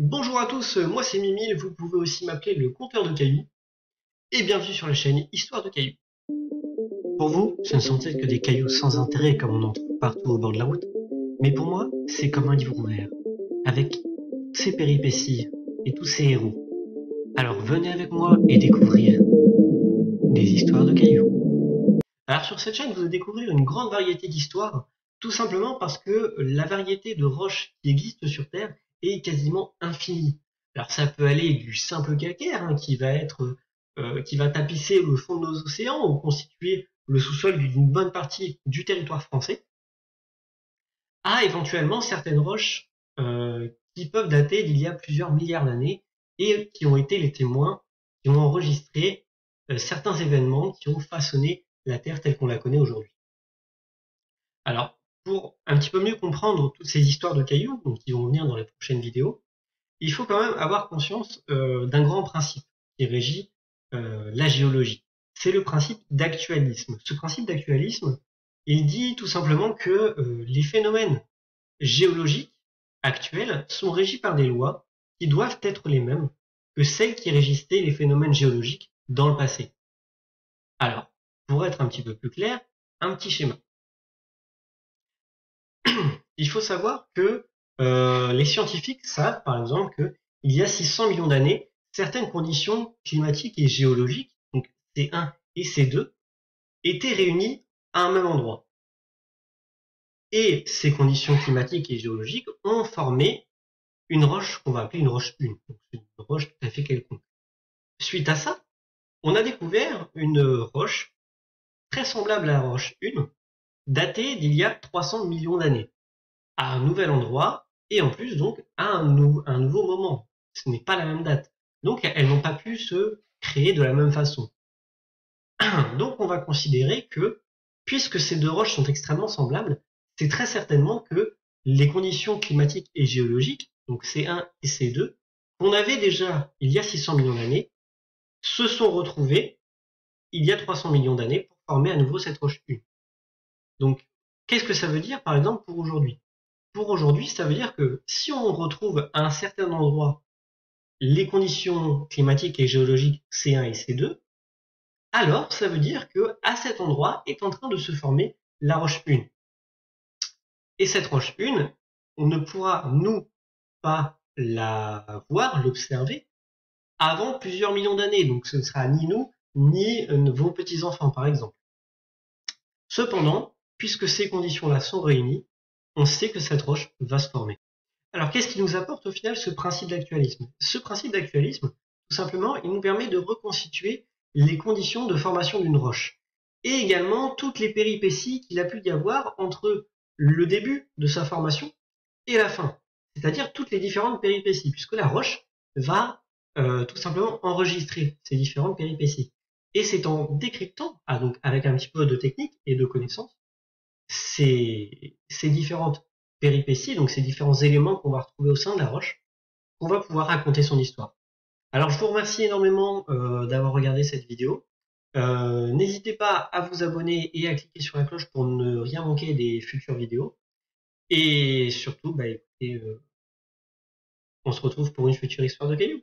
Bonjour à tous, moi c'est Mimile, vous pouvez aussi m'appeler le compteur de cailloux, et bienvenue sur la chaîne Histoire de cailloux. Pour vous, ce ne sont peut-être que des cailloux sans intérêt comme on en trouve partout au bord de la route, mais pour moi, c'est comme un livre ouvert, avec toutes ses péripéties et tous ses héros. Alors venez avec moi et découvrir des histoires de cailloux. Alors sur cette chaîne, vous allez découvrir une grande variété d'histoires, tout simplement parce que la variété de roches qui existent sur Terre est quasiment infinie. Alors ça peut aller du simple calcaire qui va tapisser le fond de nos océans ou constituer le sous-sol d'une bonne partie du territoire français, à éventuellement certaines roches qui peuvent dater d'il y a plusieurs milliards d'années et qui ont été les témoins, qui ont enregistré certains événements qui ont façonné la Terre telle qu'on la connaît aujourd'hui. Alors, pour un petit peu mieux comprendre toutes ces histoires de cailloux, donc qui vont venir dans les prochaines vidéos, il faut quand même avoir conscience d'un grand principe qui régit la géologie. C'est le principe d'actualisme. Ce principe d'actualisme, il dit tout simplement que les phénomènes géologiques actuels sont régis par des lois qui doivent être les mêmes que celles qui régissaient les phénomènes géologiques dans le passé. Alors, pour être un petit peu plus clair, un petit schéma. Il faut savoir que les scientifiques savent, par exemple, qu'il y a 600 millions d'années, certaines conditions climatiques et géologiques, donc C1 et C2, étaient réunies à un même endroit. Et ces conditions climatiques et géologiques ont formé une roche qu'on va appeler une roche 1. Donc c'est une roche tout à fait quelconque. Suite à ça, on a découvert une roche très semblable à la roche 1, datée d'il y a 300 millions d'années, à un nouvel endroit, et en plus donc à un nouveau moment. Ce n'est pas la même date. Donc elles n'ont pas pu se créer de la même façon. Donc on va considérer que, puisque ces deux roches sont extrêmement semblables, c'est très certainement que les conditions climatiques et géologiques, donc C1 et C2, qu'on avait déjà il y a 600 millions d'années, se sont retrouvées il y a 300 millions d'années pour former à nouveau cette roche 1. Donc, qu'est-ce que ça veut dire, par exemple, pour aujourd'hui? Pour aujourd'hui, ça veut dire que si on retrouve à un certain endroit les conditions climatiques et géologiques C1 et C2, alors ça veut dire que à cet endroit est en train de se former la roche 1. Et cette roche 1, on ne pourra, nous, pas la voir, l'observer, avant plusieurs millions d'années. Donc ce ne sera ni nous, ni vos petits-enfants, par exemple. Cependant, puisque ces conditions-là sont réunies, on sait que cette roche va se former. Alors, qu'est-ce qui nous apporte au final ce principe d'actualisme? Ce principe d'actualisme, tout simplement, il nous permet de reconstituer les conditions de formation d'une roche et également toutes les péripéties qu'il a pu y avoir entre le début de sa formation et la fin, c'est-à-dire toutes les différentes péripéties, puisque la roche va tout simplement enregistrer ces différentes péripéties. Et c'est en décryptant, donc avec un petit peu de technique et de connaissances, ces différentes péripéties, donc ces différents éléments qu'on va retrouver au sein de la roche, qu'on va pouvoir raconter son histoire. Alors je vous remercie énormément d'avoir regardé cette vidéo. N'hésitez pas à vous abonner et à cliquer sur la cloche pour ne rien manquer des futures vidéos. Et surtout, écoutez, on se retrouve pour une future histoire de cailloux.